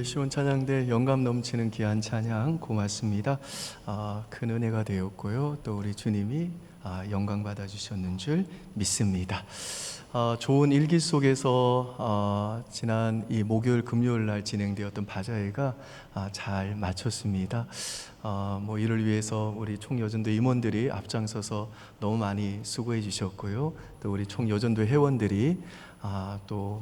시온 찬양대 영감 넘치는 귀한 찬양 고맙습니다. 큰 은혜가 되었고요. 또 우리 주님이 영광 받아 주셨는 줄 믿습니다. 좋은 일기 속에서 지난 이 목요일 금요일 날 진행되었던 바자회가 잘 마쳤습니다. 이를 위해서 우리 총여전도 임원들이 앞장서서 너무 많이 수고해 주셨고요. 또 우리 총여전도 회원들이 또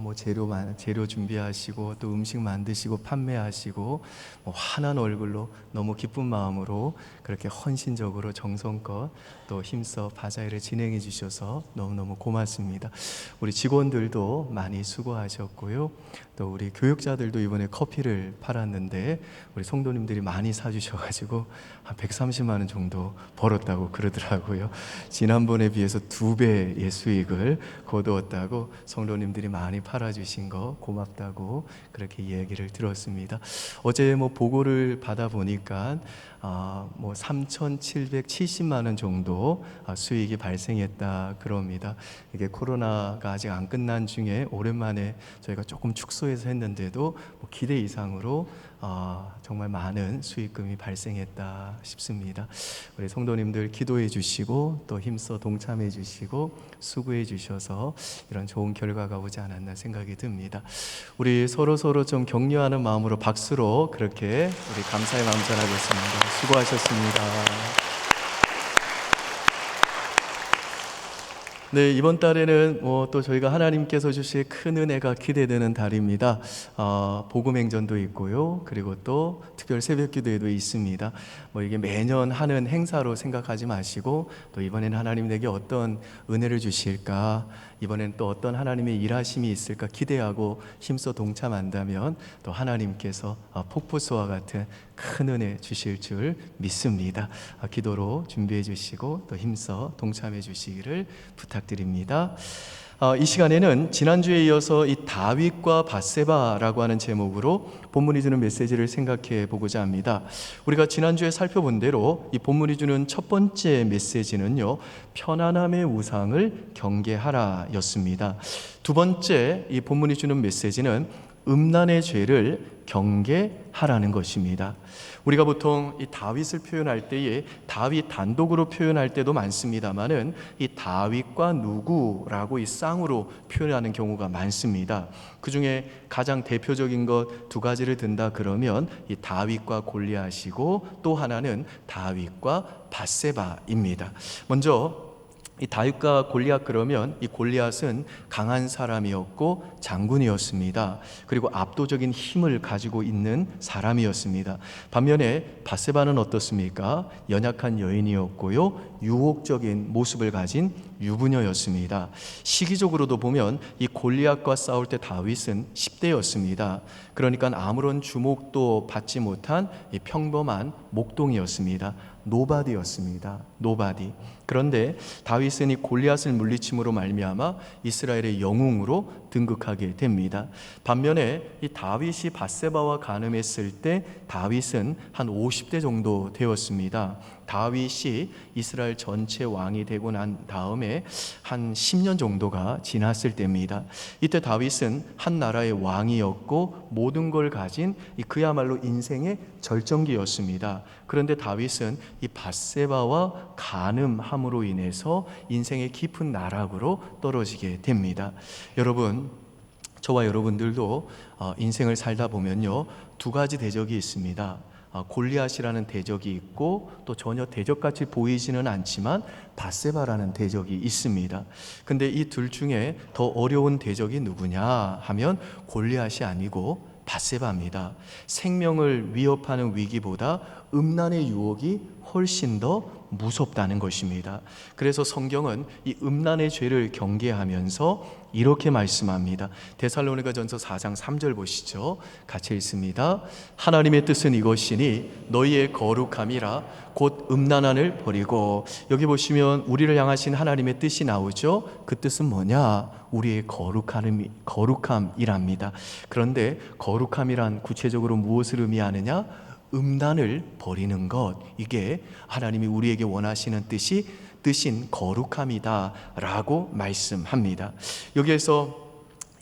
재료 준비하시고 또 음식 만드시고 판매하시고 환한 얼굴로 너무 기쁜 마음으로 그렇게 헌신적으로 정성껏 또 힘써 바자회를 진행해 주셔서 너무너무 고맙습니다. 우리 직원들도 많이 수고하셨고요. 또 우리 교육자들도 이번에 커피를 팔았는데 우리 성도님들이 많이 사주셔가지고 한 130만 원 정도 벌었다고 그러더라고요. 지난번에 비해서 2배의 수익을 거두었다고 성도님들이 많이 팔아주신 거 고맙다고 그렇게 이야기를 들었습니다. 어제 보고를 받아보니까 3,770만 원 정도 수익이 발생했다 그럽니다. 이게 코로나가 아직 안 끝난 중에 오랜만에 저희가 조금 축소해서 했는데도 기대 이상으로 정말 많은 수익금이 발생했다 싶습니다. 우리 성도님들 기도해 주시고 또 힘써 동참해 주시고 수고해 주셔서 이런 좋은 결과가 오지 않았나 생각이 듭니다. 우리 서로 좀 격려하는 마음으로 박수로 그렇게 우리 감사의 마음 전하겠습니다. 수고하셨습니다. 네, 이번 달에는 또 저희가 하나님께서 주실 큰 은혜가 기대되는 달입니다. 복음행전도 있고요. 그리고 또 특별 새벽기도회도 있습니다. 이게 매년 하는 행사로 생각하지 마시고 또 이번에는 하나님 내게 어떤 은혜를 주실까, 이번에는 또 어떤 하나님의 일하심이 있을까 기대하고 힘써 동참한다면 또 하나님께서 폭포수와 같은 큰 은혜 주실 줄 믿습니다. 기도로 준비해 주시고 또 힘써 동참해 주시기를 부탁드립니다. 이 시간에는 지난주에 이어서 이 다윗과 밧세바라고 하는 제목으로 본문이 주는 메시지를 생각해 보고자 합니다. 우리가 지난주에 살펴본 대로 이 본문이 주는 첫 번째 메시지는요, 편안함의 우상을 경계하라 였습니다. 두 번째 이 본문이 주는 메시지는 음란의 죄를 경계하라는 것입니다. 우리가 보통 이 다윗을 표현할 때에 다윗 단독으로 표현할 때도 많습니다만은 이 다윗과 누구라고 이 쌍으로 표현하는 경우가 많습니다. 그 중에 가장 대표적인 것 2가지를 든다 그러면 이 다윗과 골리앗이고 또 하나는 다윗과 밧세바입니다. 먼저 이 다윗과 골리앗 그러면 이 골리앗은 강한 사람이었고 장군이었습니다. 그리고 압도적인 힘을 가지고 있는 사람이었습니다. 반면에 밧세바는 어떻습니까? 연약한 여인이었고요, 유혹적인 모습을 가진 유부녀였습니다. 시기적으로도 보면 이 골리앗과 싸울 때 다윗은 10대였습니다. 그러니까 아무런 주목도 받지 못한 이 평범한 목동이었습니다. 노바디였습니다. 노바디. 그런데 다윗은 이 골리앗을 물리침으로 말미암아 이스라엘의 영웅으로 등극하게 됩니다. 반면에 이 다윗이 밧세바와 간음했을 때 다윗은 한 50대 정도 되었습니다. 다윗이 이스라엘 전체 왕이 되고 난 다음에 한 10년 정도가 지났을 때입니다. 이때 다윗은 한 나라의 왕이었고 모든 걸 가진 그야말로 인생의 절정기였습니다. 그런데 다윗은 이 밧세바와 간음함으로 인해서 인생의 깊은 나락으로 떨어지게 됩니다. 여러분, 저와 여러분들도 인생을 살다 보면요, 2가지 대적이 있습니다. 골리앗이라는 대적이 있고 또 전혀 대적같이 보이지는 않지만 밧세바라는 대적이 있습니다. 근데 이 둘 중에 더 어려운 대적이 누구냐 하면 골리앗이 아니고 밧세바입니다. 생명을 위협하는 위기보다 음란의 유혹이 훨씬 더 무섭다는 것입니다. 그래서 성경은 이 음란의 죄를 경계하면서 이렇게 말씀합니다. 데살로니가전서 4장 3절 보시죠. 같이 읽습니다. 하나님의 뜻은 이것이니 너희의 거룩함이라 곧 음란함을 버리고. 여기 보시면 우리를 향하신 하나님의 뜻이 나오죠. 그 뜻은 뭐냐? 우리의 거룩함이랍니다. 그런데 거룩함이란 구체적으로 무엇을 의미하느냐? 음란을 버리는 것, 이게 하나님이 우리에게 원하시는 뜻인 거룩함이다 라고 말씀합니다. 여기에서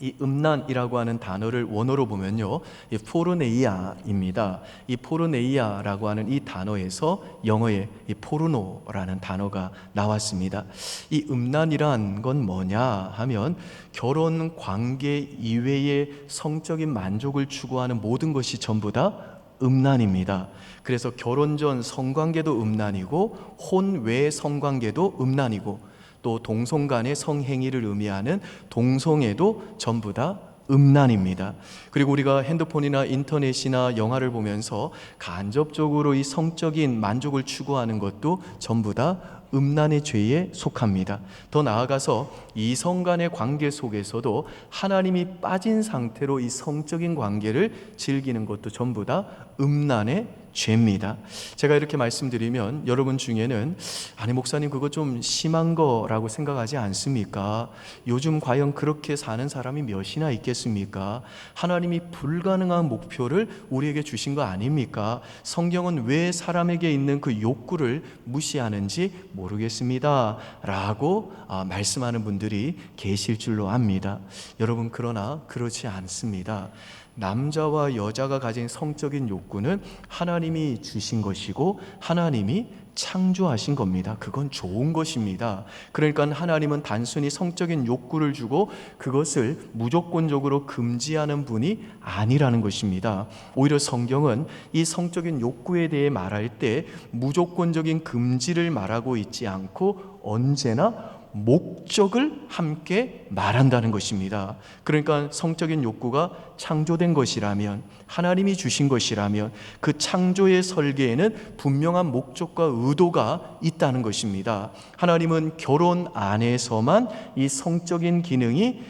이 음란이라고 하는 단어를 원어로 보면요, 이 포르네이아입니다. 이 포르네이아라고 하는 이 단어에서 영어의 이 포르노라는 단어가 나왔습니다. 이 음란이란 건 뭐냐 하면 결혼 관계 이외의 성적인 만족을 추구하는 모든 것이 전부 다 음란입니다. 그래서 결혼 전 성관계도 음란이고 혼 외 성관계도 음란이고 또 동성 간의 성행위를 의미하는 동성애도 전부 다 음란입니다. 그리고 우리가 핸드폰이나 인터넷이나 영화를 보면서 간접적으로 이 성적인 만족을 추구하는 것도 전부 다 음란의 죄에 속합니다. 더 나아가서 이성 간의 관계 속에서도 하나님이 빠진 상태로 이 성적인 관계를 즐기는 것도 전부 다 음란의 죄입니다. 제가 이렇게 말씀드리면 여러분 중에는 아니 목사님 그거 좀 심한 거라고 생각하지 않습니까? 요즘 과연 그렇게 사는 사람이 몇이나 있겠습니까? 하나님이 불가능한 목표를 우리에게 주신 거 아닙니까? 성경은 왜 사람에게 있는 그 욕구를 무시하는지 모르겠습니다 라고 말씀하는 분들이 계실 줄로 압니다. 여러분 그러나 그렇지 않습니다. 남자와 여자가 가진 성적인 욕구는 하나님이 주신 것이고 하나님이 창조하신 겁니다. 그건 좋은 것입니다. 그러니까 하나님은 단순히 성적인 욕구를 주고 그것을 무조건적으로 금지하는 분이 아니라는 것입니다. 오히려 성경은 이 성적인 욕구에 대해 말할 때 무조건적인 금지를 말하고 있지 않고 언제나 목적을 함께 말한다는 것입니다. 그러니까 성적인 욕구가 창조된 것이라면, 하나님이 주신 것이라면 그 창조의 설계에는 분명한 목적과 의도가 있다는 것입니다. 하나님은 결혼 안에서만 이 성적인 기능이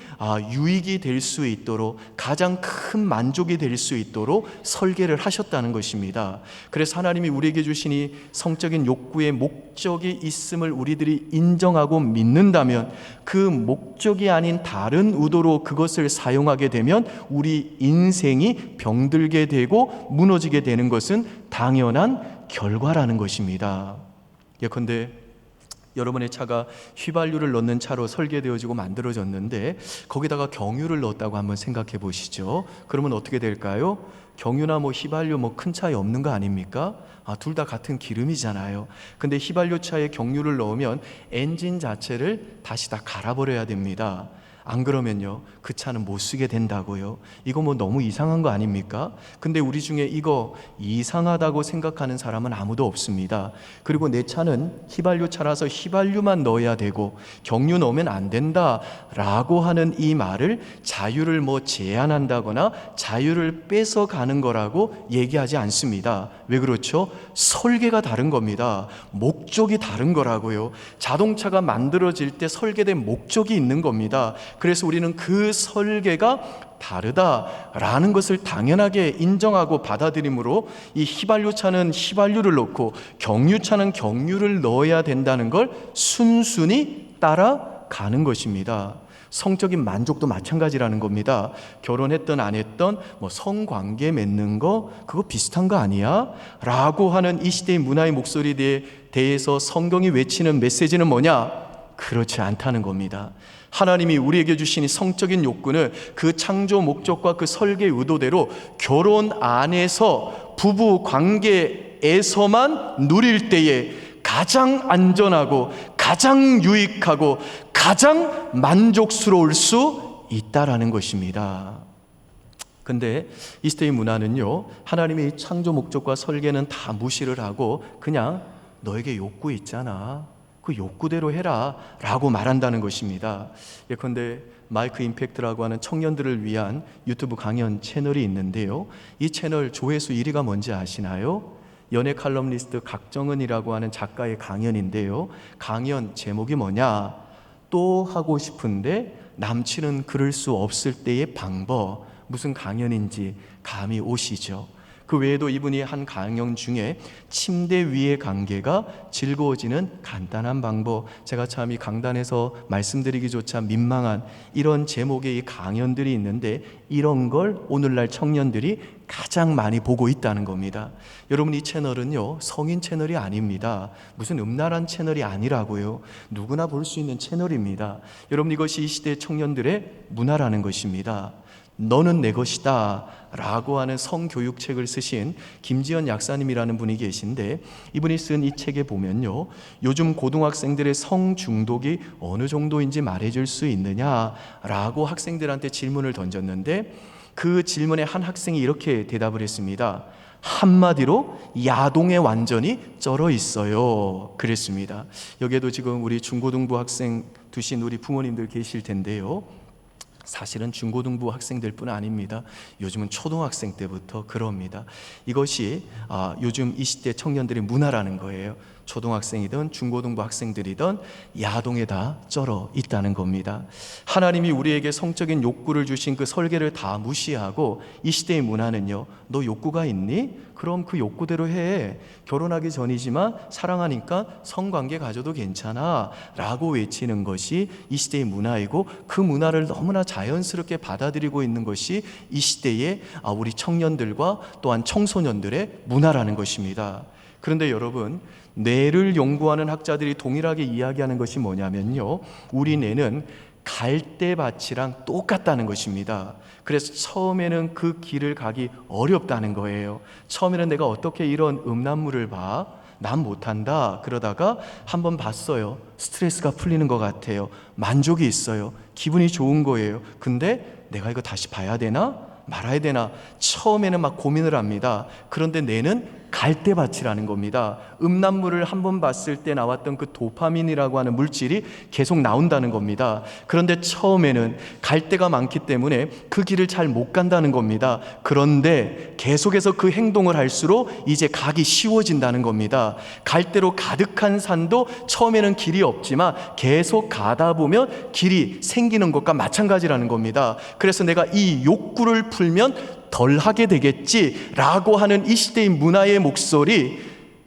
유익이 될 수 있도록, 가장 큰 만족이 될 수 있도록 설계를 하셨다는 것입니다. 그래서 하나님이 우리에게 주신 이 성적인 욕구의 목적이 있음을 우리들이 인정하고 믿는다면 그 목적이 아닌 다른 의도로 그것을 사용하게 되면 우리 인생이 병들게 되고 무너지게 되는 것은 당연한 결과라는 것입니다. 예컨대 여러분의 차가 휘발유를 넣는 차로 설계되어지고 만들어졌는데 거기다가 경유를 넣었다고 한번 생각해 보시죠. 그러면 어떻게 될까요? 경유나 휘발유 큰 차이 없는 거 아닙니까? 둘 다 같은 기름이잖아요. 근데 휘발유차에 경유를 넣으면 엔진 자체를 다시 다 갈아버려야 됩니다. 안 그러면요 그 차는 못 쓰게 된다고요. 이거 너무 이상한 거 아닙니까? 근데 우리 중에 이거 이상하다고 생각하는 사람은 아무도 없습니다. 그리고 내 차는 휘발유 차라서 휘발유만 넣어야 되고 경유 넣으면 안 된다 라고 하는 이 말을 자유를 제한한다거나 자유를 뺏어가는 거라고 얘기하지 않습니다. 왜 그렇죠? 설계가 다른 겁니다. 목적이 다른 거라고요. 자동차가 만들어질 때 설계된 목적이 있는 겁니다. 그래서 우리는 그 설계가 다르다라는 것을 당연하게 인정하고 받아들임으로 이 휘발유차는 휘발유를 넣고 경유차는 경유를 넣어야 된다는 걸 순순히 따라가는 것입니다. 성적인 만족도 마찬가지라는 겁니다. 결혼했든 안 했든 성관계 맺는 거 그거 비슷한 거 아니야? 라고 하는 이 시대의 문화의 목소리에 대해서 성경이 외치는 메시지는 뭐냐? 그렇지 않다는 겁니다. 하나님이 우리에게 주신 이 성적인 욕구는 그 창조 목적과 그 설계 의도대로 결혼 안에서 부부 관계에서만 누릴 때에 가장 안전하고 가장 유익하고 가장 만족스러울 수 있다라는 것입니다. 근데 이 시대의 문화는요 하나님의 창조 목적과 설계는 다 무시를 하고 그냥 너에게 욕구 있잖아, 그 욕구대로 해라 라고 말한다는 것입니다. 예컨대 마이크 임팩트라고 하는 청년들을 위한 유튜브 강연 채널이 있는데요, 이 채널 조회수 1위가 뭔지 아시나요? 연예 칼럼니스트 각정은이라고 하는 작가의 강연인데요, 강연 제목이 뭐냐? 또 하고 싶은데 남친은 그럴 수 없을 때의 방법. 무슨 강연인지 감이 오시죠? 그 외에도 이분이 한 강연 중에 침대 위의 관계가 즐거워지는 간단한 방법, 제가 참 이 강단에서 말씀드리기조차 민망한 이런 제목의 이 강연들이 있는데 이런 걸 오늘날 청년들이 가장 많이 보고 있다는 겁니다. 여러분, 이 채널은요, 성인 채널이 아닙니다. 무슨 음란한 채널이 아니라고요. 누구나 볼 수 있는 채널입니다. 여러분, 이것이 이 시대 청년들의 문화라는 것입니다. 너는 내 것이다 라고 하는 성교육책을 쓰신 김지연 약사님이라는 분이 계신데, 이분이 쓴 이 책에 보면요, 요즘 고등학생들의 성중독이 어느 정도인지 말해줄 수 있느냐 라고 학생들한테 질문을 던졌는데, 그 질문에 한 학생이 이렇게 대답을 했습니다. 한마디로 야동에 완전히 쩔어 있어요 그랬습니다. 여기에도 지금 우리 중고등부 학생 두신 우리 부모님들 계실 텐데요, 사실은 중고등부 학생들뿐 아닙니다. 요즘은 초등학생 때부터 그럽니다. 이것이 요즘 이 시대 청년들의 문화라는 거예요. 초등학생이든 중고등부 학생들이든 야동에 다 쩔어 있다는 겁니다. 하나님이 우리에게 성적인 욕구를 주신 그 설계를 다 무시하고 이 시대의 문화는요, 너 욕구가 있니? 그럼 그 욕구대로 해. 결혼하기 전이지만 사랑하니까 성관계 가져도 괜찮아 라고 외치는 것이 이 시대의 문화이고, 그 문화를 너무나 자연스럽게 받아들이고 있는 것이 이 시대의 우리 청년들과 또한 청소년들의 문화라는 것입니다. 그런데 여러분, 뇌를 연구하는 학자들이 동일하게 이야기하는 것이 뭐냐면요, 우리 뇌는 갈대밭이랑 똑같다는 것입니다. 그래서 처음에는 그 길을 가기 어렵다는 거예요. 처음에는 내가 어떻게 이런 음란물을 봐? 난 못한다. 그러다가 한번 봤어요. 스트레스가 풀리는 것 같아요. 만족이 있어요. 기분이 좋은 거예요. 근데 내가 이거 다시 봐야 되나? 말아야 되나? 처음에는 막 고민을 합니다. 그런데 뇌는 갈대밭이라는 겁니다. 음란물을 한번 봤을 때 나왔던 그 도파민이라고 하는 물질이 계속 나온다는 겁니다. 그런데 처음에는 갈대가 많기 때문에 그 길을 잘 못 간다는 겁니다. 그런데 계속해서 그 행동을 할수록 이제 가기 쉬워진다는 겁니다. 갈대로 가득한 산도 처음에는 길이 없지만 계속 가다 보면 길이 생기는 것과 마찬가지라는 겁니다. 그래서 내가 이 욕구를 풀면 덜 하게 되겠지라고 하는 이 시대의 문화의 목소리,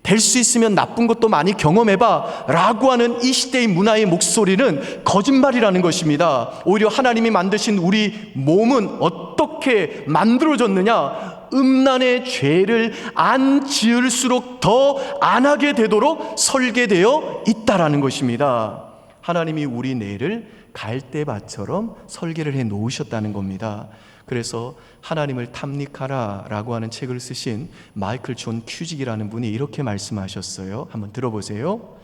될 수 있으면 나쁜 것도 많이 경험해봐 라고 하는 이 시대의 문화의 목소리는 거짓말이라는 것입니다. 오히려 하나님이 만드신 우리 몸은 어떻게 만들어졌느냐? 음란의 죄를 안 지을수록 더 안 하게 되도록 설계되어 있다라는 것입니다. 하나님이 우리 뇌를 갈대밭처럼 설계를 해 놓으셨다는 겁니다. 그래서 하나님을 탐닉하라 라고 하는 책을 쓰신 마이클 존 큐직이라는 분이 이렇게 말씀하셨어요. 한번 들어보세요.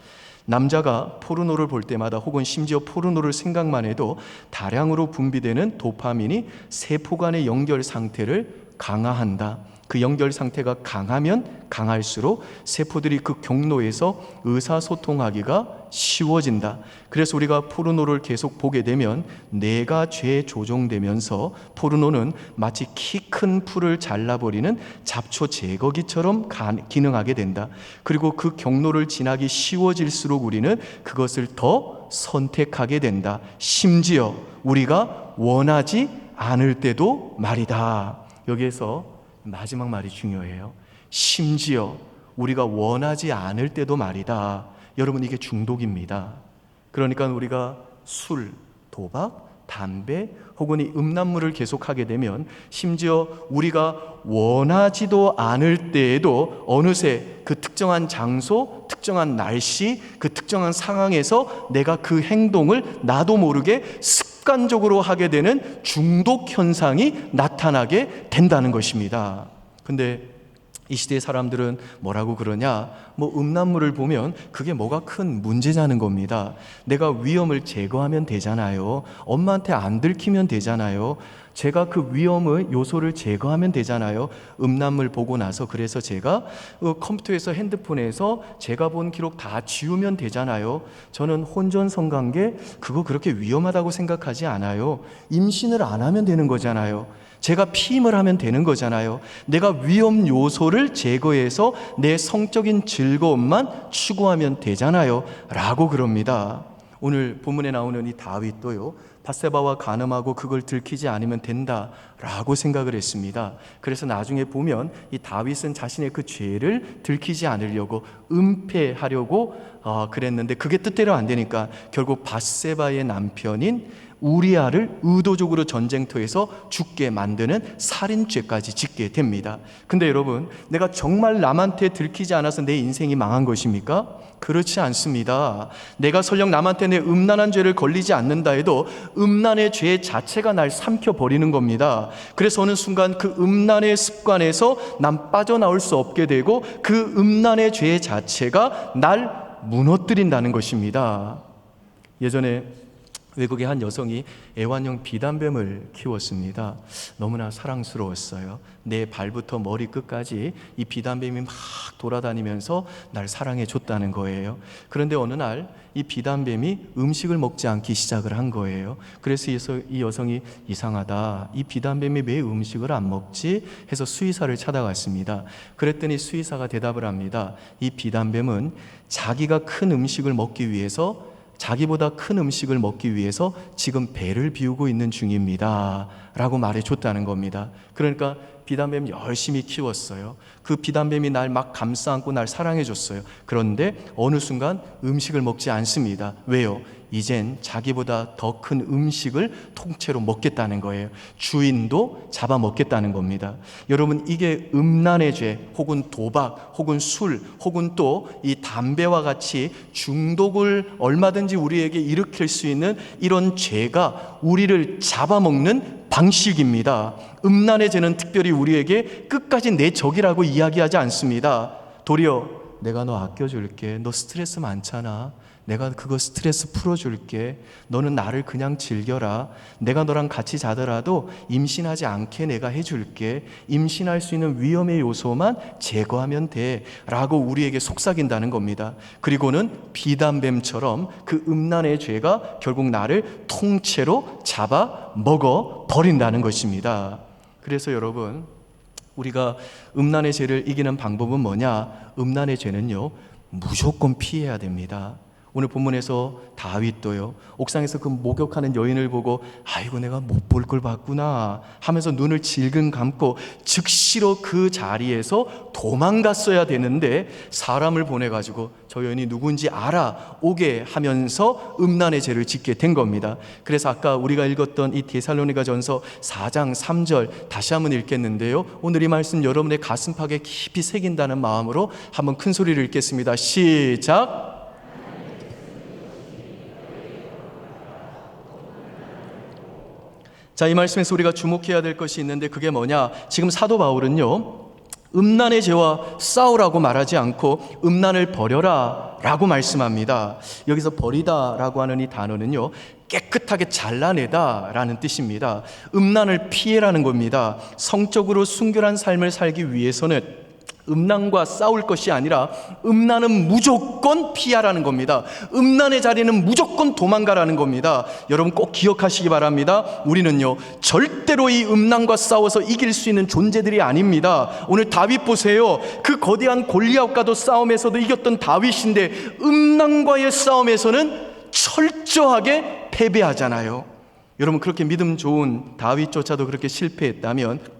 남자가 포르노를 볼 때마다, 혹은 심지어 포르노를 생각만 해도 다량으로 분비되는 도파민이 세포 간의 연결 상태를 강화한다. 그 연결 상태가 강하면 강할수록 세포들이 그 경로에서 의사소통하기가 쉬워진다. 그래서 우리가 포르노를 계속 보게 되면 뇌가 재조정되면서 포르노는 마치 키 큰 풀을 잘라버리는 잡초 제거기처럼 기능하게 된다. 그리고 그 경로를 지나기 쉬워질수록 우리는 그것을 더 선택하게 된다. 심지어 우리가 원하지 않을 때도 말이다. 여기에서 마지막 말이 중요해요. 심지어 우리가 원하지 않을 때도 말이다. 여러분, 이게 중독입니다. 그러니까 우리가 술, 도박, 담배 혹은 이 음란물을 계속하게 되면 심지어 우리가 원하지도 않을 때에도 어느새 그 특정한 장소, 특정한 날씨, 그 특정한 상황에서 내가 그 행동을 나도 모르게 습관적으로 하게 되는 중독 현상이 나타나게 된다는 것입니다. 근데 이 시대의 사람들은 뭐라고 그러냐? 음란물을 보면 그게 뭐가 큰 문제냐는 겁니다. 내가 위험을 제거하면 되잖아요. 엄마한테 안 들키면 되잖아요. 제가 그 위험의 요소를 제거하면 되잖아요. 음란물 보고 나서 그래서 제가 컴퓨터에서, 핸드폰에서 제가 본 기록 다 지우면 되잖아요. 저는 혼전 성관계 그거 그렇게 위험하다고 생각하지 않아요. 임신을 안 하면 되는 거잖아요. 제가 피임을 하면 되는 거잖아요. 내가 위험 요소를 제거해서 내 성적인 즐거움만 추구하면 되잖아요 라고 그럽니다. 오늘 본문에 나오는 이 다윗도요, 밧세바와 간음하고 그걸 들키지 않으면 된다라고 생각을 했습니다. 그래서 나중에 보면 이 다윗은 자신의 그 죄를 들키지 않으려고 은폐하려고 그랬는데 그게 뜻대로 안 되니까 결국 밧세바의 남편인 우리아를 의도적으로 전쟁터에서 죽게 만드는 살인죄까지 짓게 됩니다. 근데 여러분, 내가 정말 남한테 들키지 않아서 내 인생이 망한 것입니까? 그렇지 않습니다. 내가 설령 남한테 내 음란한 죄를 걸리지 않는다 해도 음란의 죄 자체가 날 삼켜버리는 겁니다. 그래서 어느 순간 그 음란의 습관에서 난 빠져나올 수 없게 되고 그 음란의 죄 자체가 날 무너뜨린다는 것입니다. 예전에 외국의 한 여성이 애완용 비단뱀을 키웠습니다. 너무나 사랑스러웠어요. 내 발부터 머리끝까지 이 비단뱀이 막 돌아다니면서 날 사랑해 줬다는 거예요. 그런데 어느 날 이 비단뱀이 음식을 먹지 않기 시작을 한 거예요. 그래서 이 여성이 이상하다, 이 비단뱀이 왜 음식을 안 먹지? 해서 수의사를 찾아갔습니다. 그랬더니 수의사가 대답을 합니다. 이 비단뱀은 자기가 큰 음식을 먹기 위해서, 자기보다 큰 음식을 먹기 위해서 지금 배를 비우고 있는 중입니다 라고 말해줬다는 겁니다. 그러니까 비단뱀 열심히 키웠어요. 그 비단뱀이 날 막 감싸 안고 날 사랑해줬어요. 그런데 어느 순간 음식을 먹지 않습니다. 왜요? 이젠 자기보다 더 큰 음식을 통째로 먹겠다는 거예요. 주인도 잡아먹겠다는 겁니다. 여러분, 이게 음란의 죄, 혹은 도박, 혹은 술, 혹은 또 이 담배와 같이 중독을 얼마든지 우리에게 일으킬 수 있는 이런 죄가 우리를 잡아먹는 방식입니다. 음란의 죄는 특별히 우리에게 끝까지 내 적이라고 이야기하지 않습니다. 도리어 내가 너 아껴줄게, 너 스트레스 많잖아, 내가 그거 스트레스 풀어줄게, 너는 나를 그냥 즐겨라, 내가 너랑 같이 자더라도 임신하지 않게 내가 해줄게, 임신할 수 있는 위험의 요소만 제거하면 돼 라고 우리에게 속삭인다는 겁니다. 그리고는 비단뱀처럼 그 음란의 죄가 결국 나를 통째로 잡아 먹어 버린다는 것입니다. 그래서 여러분, 우리가 음란의 죄를 이기는 방법은 뭐냐? 음란의 죄는요, 무조건 피해야 됩니다. 오늘 본문에서 다윗도요, 옥상에서 그 목욕하는 여인을 보고 아이고 내가 못 볼 걸 봤구나 하면서 눈을 질끈 감고 즉시로 그 자리에서 도망갔어야 되는데 사람을 보내가지고 저 여인이 누군지 알아오게 하면서 음란의 죄를 짓게 된 겁니다. 그래서 아까 우리가 읽었던 이 데살로니가전서 4장 3절 다시 한번 읽겠는데요, 오늘 이 말씀 여러분의 가슴팍에 깊이 새긴다는 마음으로 한번 큰 소리를 읽겠습니다. 시작. 자, 이 말씀에서 우리가 주목해야 될 것이 있는데 그게 뭐냐? 지금 사도 바울은요, 음란의 죄와 싸우라고 말하지 않고 음란을 버려라 라고 말씀합니다. 여기서 버리다 라고 하는 이 단어는요, 깨끗하게 잘라내다 라는 뜻입니다. 음란을 피해라는 겁니다. 성적으로 순결한 삶을 살기 위해서는 음란과 싸울 것이 아니라 음란은 무조건 피하라는 겁니다. 음란의 자리는 무조건 도망가라는 겁니다. 여러분 꼭 기억하시기 바랍니다. 우리는요, 절대로 이 음란과 싸워서 이길 수 있는 존재들이 아닙니다. 오늘 다윗 보세요. 그 거대한 골리앗과도 싸움에서도 이겼던 다윗인데 음란과의 싸움에서는 철저하게 패배하잖아요. 여러분, 그렇게 믿음 좋은 다윗조차도 그렇게 실패했다면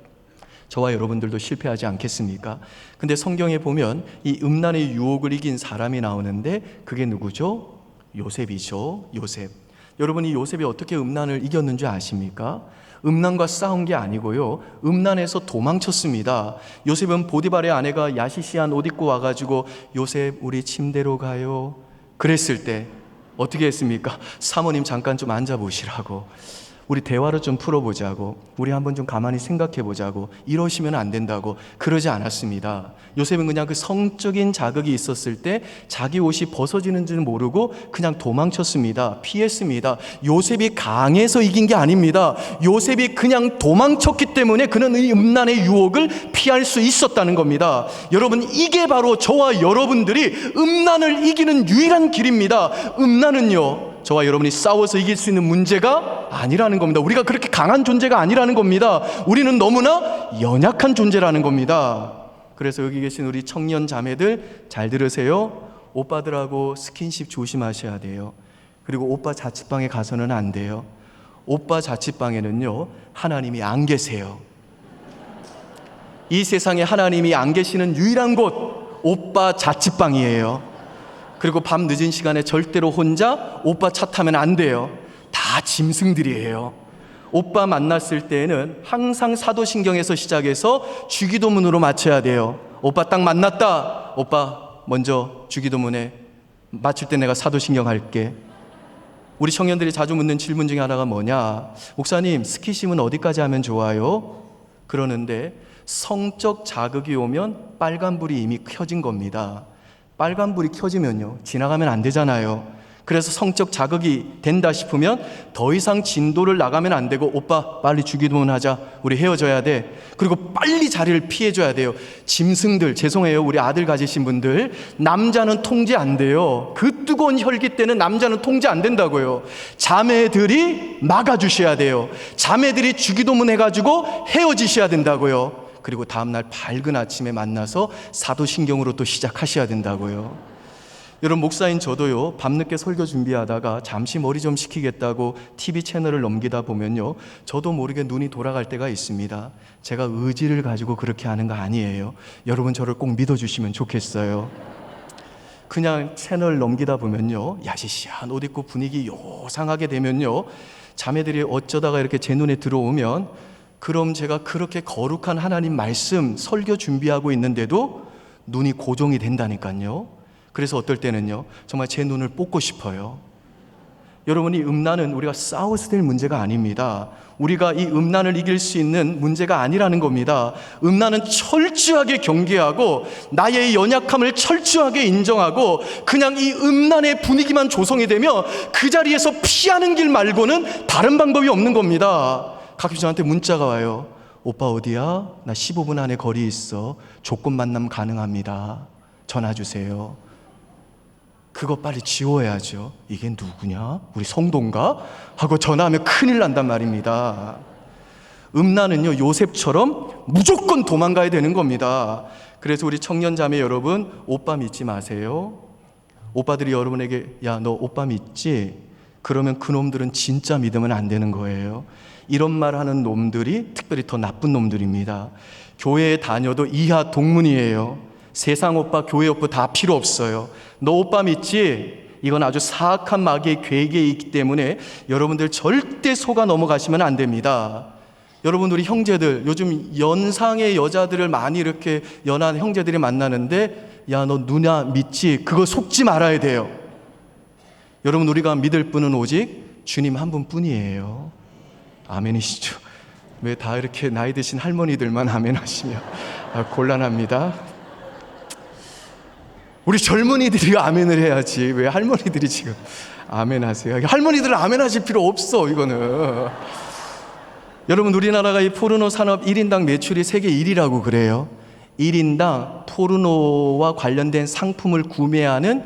저와 여러분들도 실패하지 않겠습니까? 근데 성경에 보면 이 음란의 유혹을 이긴 사람이 나오는데 그게 누구죠? 요셉이죠. 요셉. 여러분, 이 요셉이 어떻게 음란을 이겼는 줄 아십니까? 음란과 싸운 게 아니고요, 음란에서 도망쳤습니다. 요셉은 보디발의 아내가 야시시한 옷 입고 와가지고 요셉 우리 침대로 가요 그랬을 때 어떻게 했습니까? 사모님 잠깐 좀 앉아보시라고, 우리 대화를 좀 풀어보자고, 우리 한번 좀 가만히 생각해보자고, 이러시면 안 된다고 그러지 않았습니다. 요셉은 그냥 그 성적인 자극이 있었을 때 자기 옷이 벗어지는 줄 모르고 그냥 도망쳤습니다. 피했습니다. 요셉이 강해서 이긴 게 아닙니다. 요셉이 그냥 도망쳤기 때문에 그는 이 음란의 유혹을 피할 수 있었다는 겁니다. 여러분, 이게 바로 저와 여러분들이 음란을 이기는 유일한 길입니다. 음란은요, 저와 여러분이 싸워서 이길 수 있는 문제가 아니라는 겁니다. 우리가 그렇게 강한 존재가 아니라는 겁니다. 우리는 너무나 연약한 존재라는 겁니다. 그래서 여기 계신 우리 청년 자매들 잘 들으세요. 오빠들하고 스킨십 조심하셔야 돼요. 그리고 오빠 자취방에 가서는 안 돼요. 오빠 자취방에는요, 하나님이 안 계세요. 이 세상에 하나님이 안 계시는 유일한 곳, 오빠 자취방이에요. 그리고 밤 늦은 시간에 절대로 혼자 오빠 차 타면 안 돼요. 다 다 짐승들이에요. 오빠 만났을 때에는 항상 사도신경에서 시작해서 주기도문으로 맞춰야 돼요. 오빠 딱 만났다. 오빠 먼저 주기도문에 맞출 때 내가 사도신경 할게. 우리 청년들이 자주 묻는 질문 중에 하나가 뭐냐? 목사님, 스킨십은 어디까지 하면 좋아요? 그러는데 성적 자극이 오면 빨간불이 이미 켜진 겁니다. 빨간불이 켜지면요, 지나가면 안 되잖아요. 그래서 성적 자극이 된다 싶으면 더 이상 진도를 나가면 안 되고, 오빠 빨리 주기도문 하자, 우리 헤어져야 돼. 그리고 빨리 자리를 피해줘야 돼요. 짐승들, 죄송해요, 우리 아들 가지신 분들, 남자는 통제 안 돼요. 그 뜨거운 혈기 때는 남자는 통제 안 된다고요. 자매들이 막아주셔야 돼요. 자매들이 주기도문 해가지고 헤어지셔야 된다고요. 그리고 다음날 밝은 아침에 만나서 사도신경으로 또 시작하셔야 된다고요. 여러분, 목사인 저도요, 밤늦게 설교 준비하다가 잠시 머리 좀 식히겠다고 TV 채널을 넘기다 보면요, 저도 모르게 눈이 돌아갈 때가 있습니다. 제가 의지를 가지고 그렇게 하는 거 아니에요. 여러분, 저를 꼭 믿어주시면 좋겠어요. 그냥 채널 넘기다 보면요, 야시시한 옷 입고 분위기 요상하게 되면요, 자매들이 어쩌다가 이렇게 제 눈에 들어오면, 그럼 제가 그렇게 거룩한 하나님 말씀 설교 준비하고 있는데도 눈이 고정이 된다니까요. 그래서 어떨 때는요, 정말 제 눈을 뽑고 싶어요. 여러분이 음란은 우리가 싸워서 될 문제가 아닙니다. 우리가 이 음란을 이길 수 있는 문제가 아니라는 겁니다. 음란은 철저하게 경계하고 나의 연약함을 철저하게 인정하고 그냥 이 음란의 분위기만 조성이 되면 그 자리에서 피하는 길 말고는 다른 방법이 없는 겁니다. 가끔 저한테 문자가 와요. 오빠 어디야? 나 15분 안에 거리 있어. 조건 만남 가능합니다. 전화 주세요. 그거 빨리 지워야죠. 이게 누구냐? 우리 성도인가? 하고 전화하면 큰일 난단 말입니다. 음란은요, 요셉처럼 무조건 도망가야 되는 겁니다. 그래서 우리 청년자매 여러분, 오빠 믿지 마세요. 오빠들이 여러분에게 야, 너 오빠 믿지? 그러면 그 놈들은 진짜 믿으면 안 되는 거예요. 이런 말 하는 놈들이 특별히 더 나쁜 놈들입니다. 교회에 다녀도 이하 동문이에요. 세상 오빠, 교회 오빠 다 필요 없어요. 너 오빠 믿지? 이건 아주 사악한 마귀의 괴계에 있기 때문에 여러분들 절대 속아 넘어가시면 안 됩니다. 여러분, 우리 형제들, 요즘 연상의 여자들을 많이 이렇게 연한 형제들이 만나는데, 야, 너 누나 믿지? 그거 속지 말아야 돼요. 여러분, 우리가 믿을 분은 오직 주님 한 분뿐이에요. 아멘이시죠? 왜 다 이렇게 나이 드신 할머니들만 아멘 하시며 곤란합니다. 우리 젊은이들이 아멘을 해야지 왜 할머니들이 지금 아멘 하세요? 할머니들은 아멘 하실 필요 없어. 이거는 여러분, 우리나라가 이 포르노 산업 1인당 매출이 세계 1위라고 그래요. 1인당 포르노와 관련된 상품을 구매하는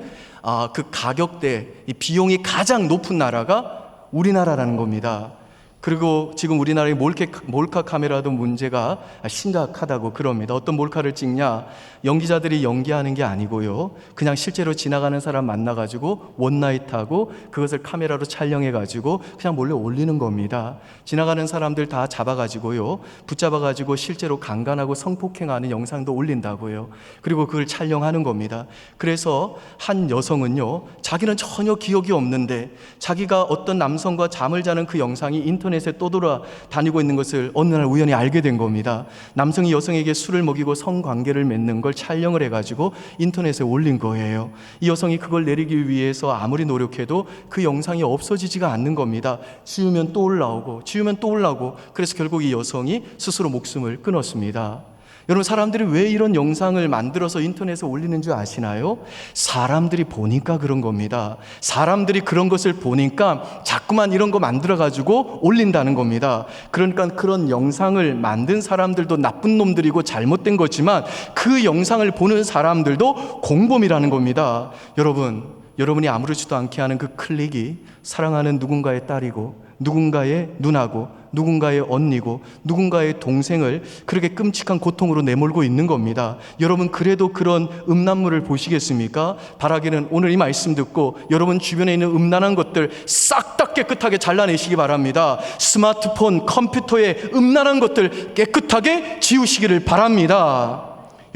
그 가격대, 이 비용이 가장 높은 나라가 우리나라라는 겁니다. 그리고 지금 우리나라의 몰카 카메라도 문제가 심각하다고 그럽니다. 어떤 몰카를 찍냐? 연기자들이 연기하는 게 아니고요, 그냥 실제로 지나가는 사람 만나가지고 원나잇하고 그것을 카메라로 촬영해가지고 그냥 몰래 올리는 겁니다. 지나가는 사람들 다 잡아가지고요, 붙잡아가지고 실제로 강간하고 성폭행하는 영상도 올린다고요. 그리고 그걸 촬영하는 겁니다. 그래서 한 여성은요, 자기는 전혀 기억이 없는데 자기가 어떤 남성과 잠을 자는 그 영상이 인터넷에 떠돌아다니고 있는 것을 어느 날 우연히 알게 된 겁니다. 남성이 여성에게 술을 먹이고 성관계를 맺는 걸 촬영을 해가지고 인터넷에 올린 거예요. 이 여성이 그걸 내리기 위해서 아무리 노력해도 그 영상이 없어지지가 않는 겁니다. 지우면 또 올라오고 지우면 또 올라오고, 그래서 결국 이 여성이 스스로 목숨을 끊었습니다. 여러분, 사람들이 왜 이런 영상을 만들어서 인터넷에 올리는 줄 아시나요? 사람들이 보니까 그런 겁니다. 사람들이 그런 것을 보니까 자꾸만 이런 거 만들어가지고 올린다는 겁니다. 그러니까 그런 영상을 만든 사람들도 나쁜 놈들이고 잘못된 거지만 그 영상을 보는 사람들도 공범이라는 겁니다. 여러분이 아무렇지도 않게 하는 그 클릭이 사랑하는 누군가의 딸이고 누군가의 누나고 누군가의 언니고 누군가의 동생을 그렇게 끔찍한 고통으로 내몰고 있는 겁니다. 여러분, 그래도 그런 음란물을 보시겠습니까? 바라기는 오늘 이 말씀 듣고 여러분 주변에 있는 음란한 것들 싹 다 깨끗하게 잘라내시기 바랍니다. 스마트폰, 컴퓨터에 음란한 것들 깨끗하게 지우시기를 바랍니다.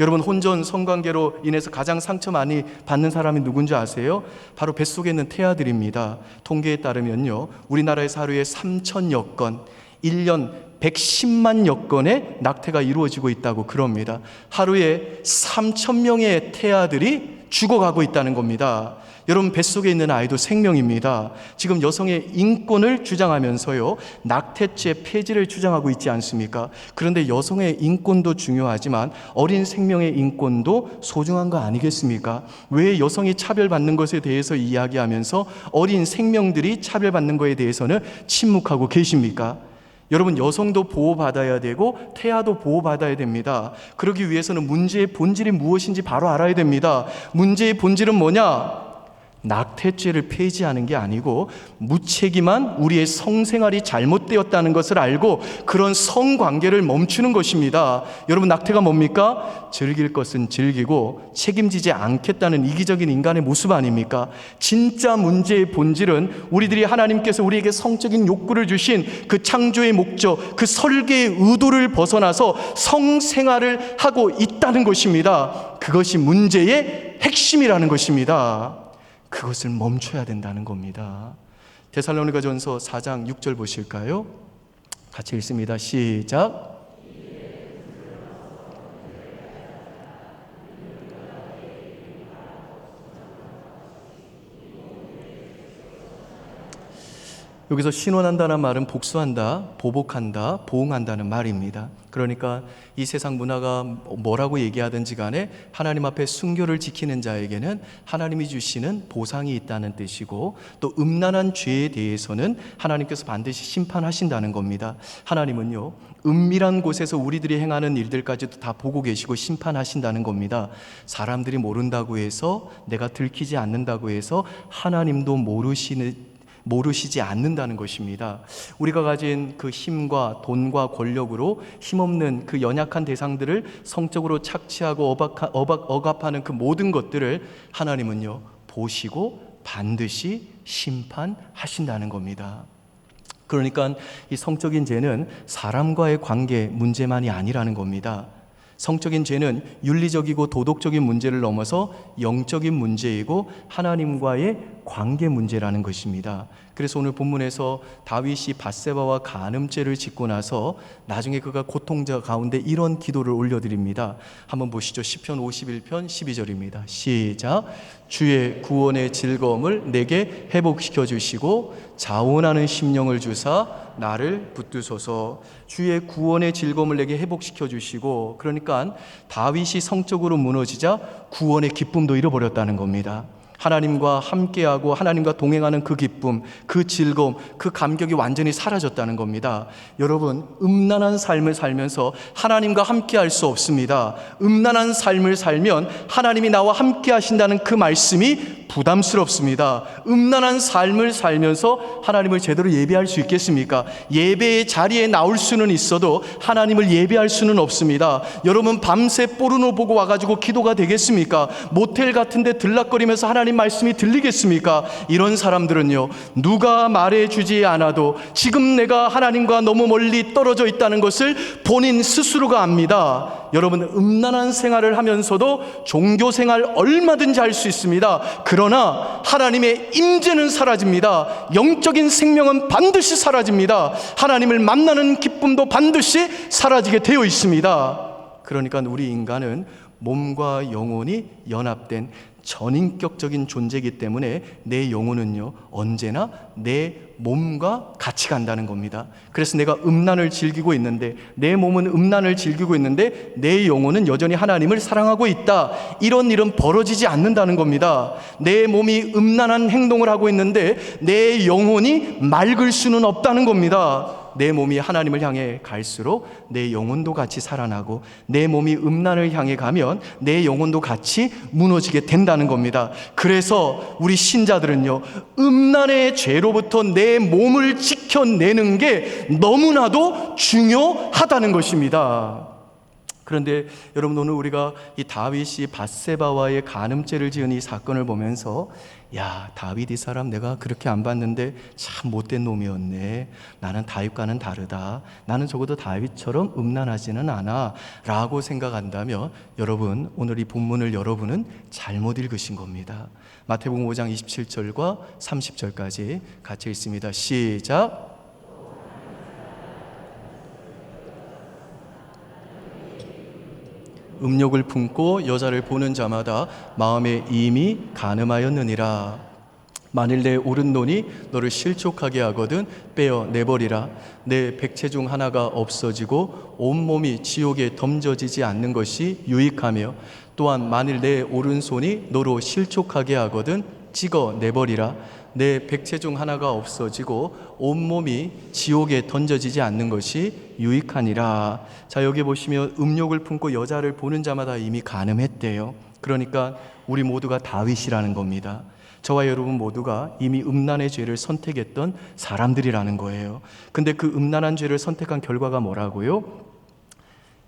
여러분, 혼전 성관계로 인해서 가장 상처 많이 받는 사람이 누군지 아세요? 바로 뱃속에 있는 태아들입니다. 통계에 따르면요, 우리나라에서 하루에 3,000여 건, 1년 110만여 건의 낙태가 이루어지고 있다고 그럽니다. 하루에 3,000명의 태아들이 죽어가고 있다는 겁니다. 여러분, 뱃속에 있는 아이도 생명입니다. 지금 여성의 인권을 주장하면서요, 낙태죄 폐지를 주장하고 있지 않습니까? 그런데 여성의 인권도 중요하지만 어린 생명의 인권도 소중한 거 아니겠습니까? 왜 여성이 차별받는 것에 대해서 이야기하면서 어린 생명들이 차별받는 것에 대해서는 침묵하고 계십니까? 여러분, 여성도 보호받아야 되고 태아도 보호받아야 됩니다. 그러기 위해서는 문제의 본질이 무엇인지 바로 알아야 됩니다. 문제의 본질은 뭐냐? 낙태죄를 폐지하는 게 아니고 무책임한 우리의 성생활이 잘못되었다는 것을 알고 그런 성관계를 멈추는 것입니다. 여러분, 낙태가 뭡니까? 즐길 것은 즐기고 책임지지 않겠다는 이기적인 인간의 모습 아닙니까? 진짜 문제의 본질은 우리들이 하나님께서 우리에게 성적인 욕구를 주신 그 창조의 목적, 그 설계의 의도를 벗어나서 성생활을 하고 있다는 것입니다. 그것이 문제의 핵심이라는 것입니다. 그것을 멈춰야 된다는 겁니다. 데살로니가전서 4장 6절 보실까요? 같이 읽습니다. 시작. 여기서 신원한다는 말은 복수한다, 보복한다, 보응한다는 말입니다. 그러니까 이 세상 문화가 뭐라고 얘기하든지 간에 하나님 앞에 순교를 지키는 자에게는 하나님이 주시는 보상이 있다는 뜻이고, 또 음란한 죄에 대해서는 하나님께서 반드시 심판하신다는 겁니다. 하나님은요, 은밀한 곳에서 우리들이 행하는 일들까지도 다 보고 계시고 심판하신다는 겁니다. 사람들이 모른다고 해서, 내가 들키지 않는다고 해서 하나님도 모르시지 않는다는 것입니다. 우리가 가진 그 힘과 돈과 권력으로 힘없는 그 연약한 대상들을 성적으로 착취하고 억압하는 그 모든 것들을 하나님은요, 보시고 반드시 심판하신다는 겁니다. 그러니까 이 성적인 죄는 사람과의 관계 문제만이 아니라는 겁니다. 성적인 죄는 윤리적이고 도덕적인 문제를 넘어서 영적인 문제이고 하나님과의 관계 문제라는 것입니다. 그래서 오늘 본문에서 다윗이 밧세바와 간음죄를 짓고 나서 나중에 그가 고통자 가운데 이런 기도를 올려드립니다. 한번 보시죠. 시편 51편 12절입니다. 시작. 주의 구원의 즐거움을 내게 회복시켜 주시고 자원하는 심령을 주사 나를 붙드소서. 주의 구원의 즐거움을 내게 회복시켜 주시고, 그러니까 다윗이 성적으로 무너지자 구원의 기쁨도 잃어버렸다는 겁니다. 하나님과 함께하고 하나님과 동행하는 그 기쁨, 그 즐거움, 그 감격이 완전히 사라졌다는 겁니다. 여러분, 음란한 삶을 살면서 하나님과 함께할 수 없습니다. 음란한 삶을 살면 하나님이 나와 함께 하신다는 그 말씀이 부담스럽습니다. 음란한 삶을 살면서 하나님을 제대로 예배할 수 있겠습니까? 예배의 자리에 나올 수는 있어도 하나님을 예배할 수는 없습니다. 여러분, 밤새 포르노 보고 와가지고 기도가 되겠습니까? 모텔 같은 데 들락거리면서 하나님 말씀이 들리겠습니까? 이런 사람들은요, 누가 말해주지 않아도 지금 내가 하나님과 너무 멀리 떨어져 있다는 것을 본인 스스로가 압니다. 여러분, 음란한 생활을 하면서도 종교 생활 얼마든지 할 수 있습니다. 그러나 하나님의 임재는 사라집니다. 영적인 생명은 반드시 사라집니다. 하나님을 만나는 기쁨도 반드시 사라지게 되어 있습니다. 그러니까 우리 인간은 몸과 영혼이 연합된 전인격적인 존재이기 때문에 내 영혼은요, 언제나 내 몸과 같이 간다는 겁니다. 그래서 내가 음란을 즐기고 있는데, 내 몸은 음란을 즐기고 있는데 내 영혼은 여전히 하나님을 사랑하고 있다. 이런 일은 벌어지지 않는다는 겁니다. 내 몸이 음란한 행동을 하고 있는데 내 영혼이 맑을 수는 없다는 겁니다. 내 몸이 하나님을 향해 갈수록 내 영혼도 같이 살아나고, 내 몸이 음란을 향해 가면 내 영혼도 같이 무너지게 된다는 겁니다. 그래서 우리 신자들은요, 음란의 죄로부터 내 몸을 지켜내는 게 너무나도 중요하다는 것입니다. 그런데 여러분, 오늘 우리가 이 다윗이 밧세바와의 간음죄를 지은 이 사건을 보면서, 야, 다윗 이 사람 내가 그렇게 안 봤는데 참 못된 놈이었네. 나는 다윗과는 다르다. 나는 적어도 다윗처럼 음란하지는 않아 라고 생각한다면, 여러분, 오늘 이 본문을 여러분은 잘못 읽으신 겁니다. 마태복음 5장 27절과 30절까지 같이 읽습니다. 시작. 음욕을 품고 여자를 보는 자마다 마음에 이미 간음하였느니라. 만일 내 오른손이 너를 실족하게 하거든 빼어 내버리라. 내 백체 중 하나가 없어지고 온몸이 지옥에 던져지지 않는 것이 유익하며, 또한 만일 내 오른손이 너로 실족하게 하거든 찍어 내버리라. 내 백체 중 하나가 없어지고 온몸이 지옥에 던져지지 않는 것이 유익하니라. 자, 여기 보시면 음욕을 품고 여자를 보는 자마다 이미 간음했대요. 그러니까 우리 모두가 다윗이라는 겁니다. 저와 여러분 모두가 이미 음란의 죄를 선택했던 사람들이라는 거예요. 근데 그 음란한 죄를 선택한 결과가 뭐라고요?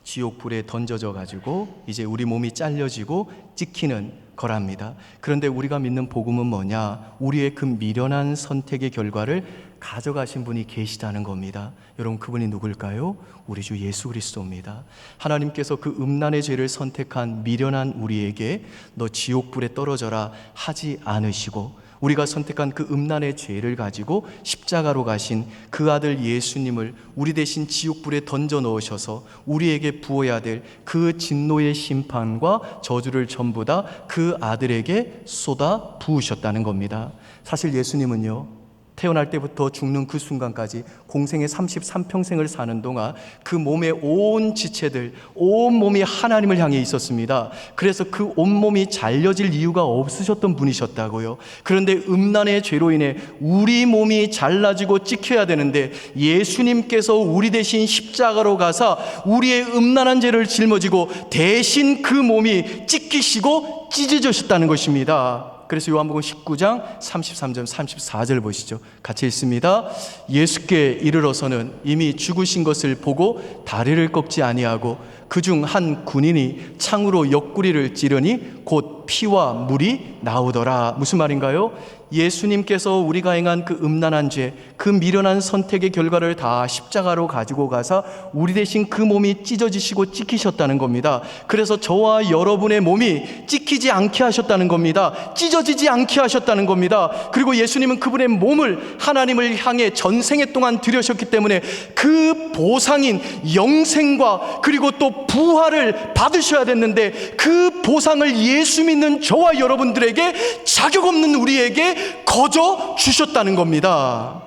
지옥불에 던져져 가지고 이제 우리 몸이 잘려지고 찍히는 거랍니다. 그런데 우리가 믿는 복음은 뭐냐? 우리의 그 미련한 선택의 결과를 가져가신 분이 계시다는 겁니다. 여러분, 그분이 누굴까요? 우리 주 예수 그리스도입니다. 하나님께서 그 음란의 죄를 선택한 미련한 우리에게 너 지옥불에 떨어져라 하지 않으시고, 우리가 선택한 그 음란의 죄를 가지고 십자가로 가신 그 아들 예수님을 우리 대신 지옥불에 던져 넣으셔서 우리에게 부어야 될 그 진노의 심판과 저주를 전부 다 그 아들에게 쏟아 부으셨다는 겁니다. 사실 예수님은요, 태어날 때부터 죽는 그 순간까지 공생의 33평생을 사는 동안 그 몸의 온 지체들, 온 몸이 하나님을 향해 있었습니다. 그래서 그 온몸이 잘려질 이유가 없으셨던 분이셨다고요. 그런데 음란의 죄로 인해 우리 몸이 잘라지고 찍혀야 되는데 예수님께서 우리 대신 십자가로 가사 우리의 음란한 죄를 짊어지고 대신 그 몸이 찢기시고 찢어지셨다는 것입니다. 그래서 요한복음 19장 33절 34절 보시죠. 같이 읽습니다. 예수께 이르러서는 이미 죽으신 것을 보고 다리를 꺾지 아니하고 그중 한 군인이 창으로 옆구리를 찌르니 곧 피와 물이 나오더라. 무슨 말인가요? 예수님께서 우리가 행한 그 음란한 죄, 그 미련한 선택의 결과를 다 십자가로 가지고 가서 우리 대신 그 몸이 찢어지시고 찍히셨다는 겁니다. 그래서 저와 여러분의 몸이 찍히지 않게 하셨다는 겁니다. 찢어지지 않게 하셨다는 겁니다. 그리고 예수님은 그분의 몸을 하나님을 향해 전생애 동안 드려셨기 때문에 그 보상인 영생과 그리고 또 부활을 받으셔야 됐는데, 그 보상을 예수 믿는 저와 여러분들에게 자격 없는 우리에게 거저 주셨다는 겁니다.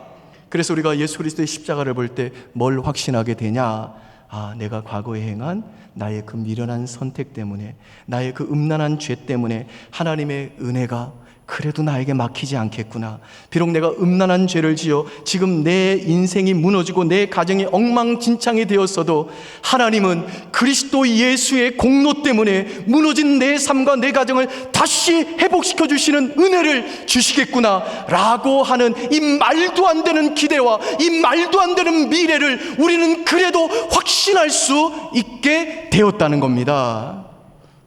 그래서 우리가 예수 그리스도의 십자가를 볼 때 뭘 확신하게 되냐? 아, 내가 과거에 행한 나의 그 미련한 선택 때문에, 나의 그 음란한 죄 때문에 하나님의 은혜가 그래도 나에게 막히지 않겠구나. 비록 내가 음란한 죄를 지어 지금 내 인생이 무너지고 내 가정이 엉망진창이 되었어도 하나님은 그리스도 예수의 공로 때문에 무너진 내 삶과 내 가정을 다시 회복시켜 주시는 은혜를 주시겠구나 라고 하는 이 말도 안 되는 기대와 이 말도 안 되는 미래를 우리는 그래도 확신할 수 있게 되었다는 겁니다.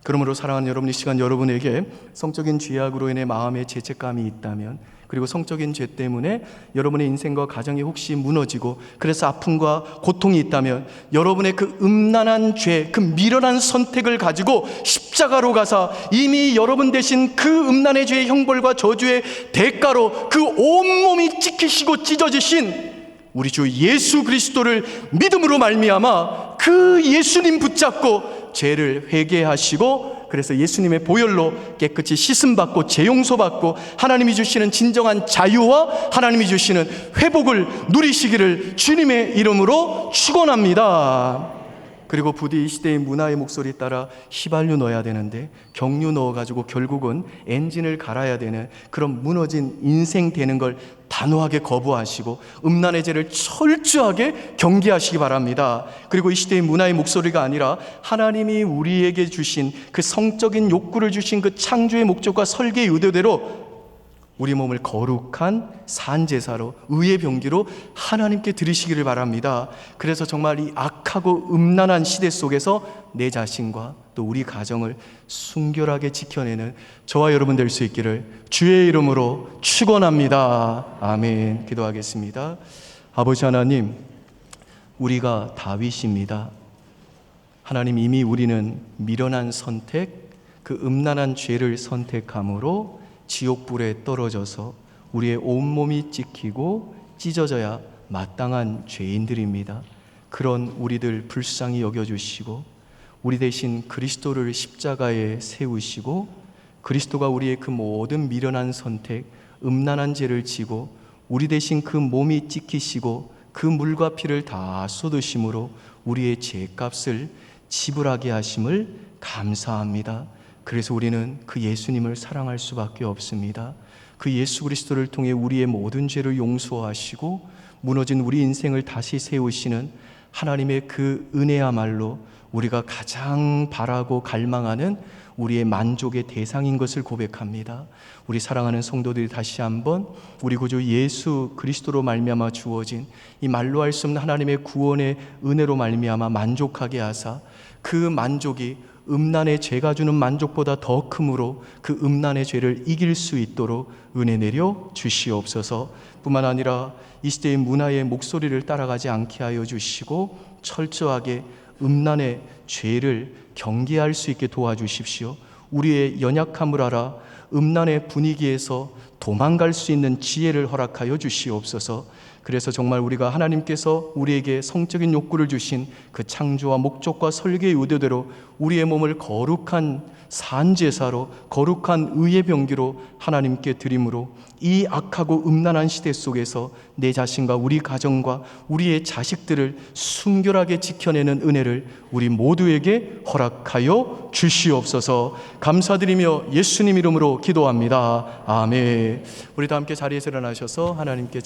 그러므로 사랑하는 여러분, 이 시간 여러분에게 성적인 죄악으로 인해 마음에 죄책감이 있다면, 그리고 성적인 죄 때문에 여러분의 인생과 가정이 혹시 무너지고 그래서 아픔과 고통이 있다면, 여러분의 그 음란한 죄, 그 미련한 선택을 가지고 십자가로 가서 이미 여러분 대신 그 음란의 죄의 형벌과 저주의 대가로 그 온몸이 찍히시고 찢어지신 우리 주 예수 그리스도를 믿음으로 말미암아 그 예수님 붙잡고 죄를 회개하시고, 그래서 예수님의 보혈로 깨끗이 씻음받고 재용서받고 하나님이 주시는 진정한 자유와 하나님이 주시는 회복을 누리시기를 주님의 이름으로 축원합니다. 그리고 부디 이 시대의 문화의 목소리 따라 휘발유 넣어야 되는데 경유 넣어가지고 결국은 엔진을 갈아야 되는 그런 무너진 인생 되는 걸 단호하게 거부하시고 음란의 죄를 철저하게 경계하시기 바랍니다. 그리고 이 시대의 문화의 목소리가 아니라 하나님이 우리에게 주신 그 성적인 욕구를 주신 그 창조의 목적과 설계의 의도대로 우리 몸을 거룩한 산제사로 의의 병기로 하나님께 드리시기를 바랍니다. 그래서 정말 이 악하고 음란한 시대 속에서 내 자신과 또 우리 가정을 순결하게 지켜내는 저와 여러분 될 수 있기를 주의 이름으로 축원합니다. 아멘. 기도하겠습니다. 아버지 하나님, 우리가 다윗입니다. 하나님, 이미 우리는 미련한 선택, 그 음란한 죄를 선택함으로 지옥불에 떨어져서 우리의 온몸이 찍히고 찢어져야 마땅한 죄인들입니다. 그런 우리들 불쌍히 여겨주시고 우리 대신 그리스도를 십자가에 세우시고 그리스도가 우리의 그 모든 미련한 선택, 음란한 죄를 지고 우리 대신 그 몸이 찍히시고 그 물과 피를 다 쏟으심으로 우리의 죄값을 지불하게 하심을 감사합니다. 그래서 우리는 그 예수님을 사랑할 수밖에 없습니다. 그 예수 그리스도를 통해 우리의 모든 죄를 용서하시고 무너진 우리 인생을 다시 세우시는 하나님의 그 은혜야말로 우리가 가장 바라고 갈망하는 우리의 만족의 대상인 것을 고백합니다. 우리 사랑하는 성도들이 다시 한번 우리 구주 예수 그리스도로 말미암아 주어진 이 말로 할 수 없는 하나님의 구원의 은혜로 말미암아 만족하게 하사 그 만족이 음란의 죄가 주는 만족보다 더 크므로 그 음란의 죄를 이길 수 있도록 은혜 내려 주시옵소서. 뿐만 아니라 이 시대의 문화의 목소리를 따라가지 않게 하여 주시고 철저하게 음란의 죄를 경계할 수 있게 도와주십시오. 우리의 연약함을 알아 음란의 분위기에서 도망갈 수 있는 지혜를 허락하여 주시옵소서. 그래서 정말 우리가 하나님께서 우리에게 성적인 욕구를 주신 그 창조와 목적과 설계의 의도대로 우리의 몸을 거룩한 산제사로 거룩한 의의 병기로 하나님께 드림으로 이 악하고 음란한 시대 속에서 내 자신과 우리 가정과 우리의 자식들을 순결하게 지켜내는 은혜를 우리 모두에게 허락하여 주시옵소서. 감사드리며 예수님 이름으로 기도합니다. 아멘. 우리 다 함께 자리에서 일어나셔서 하나님께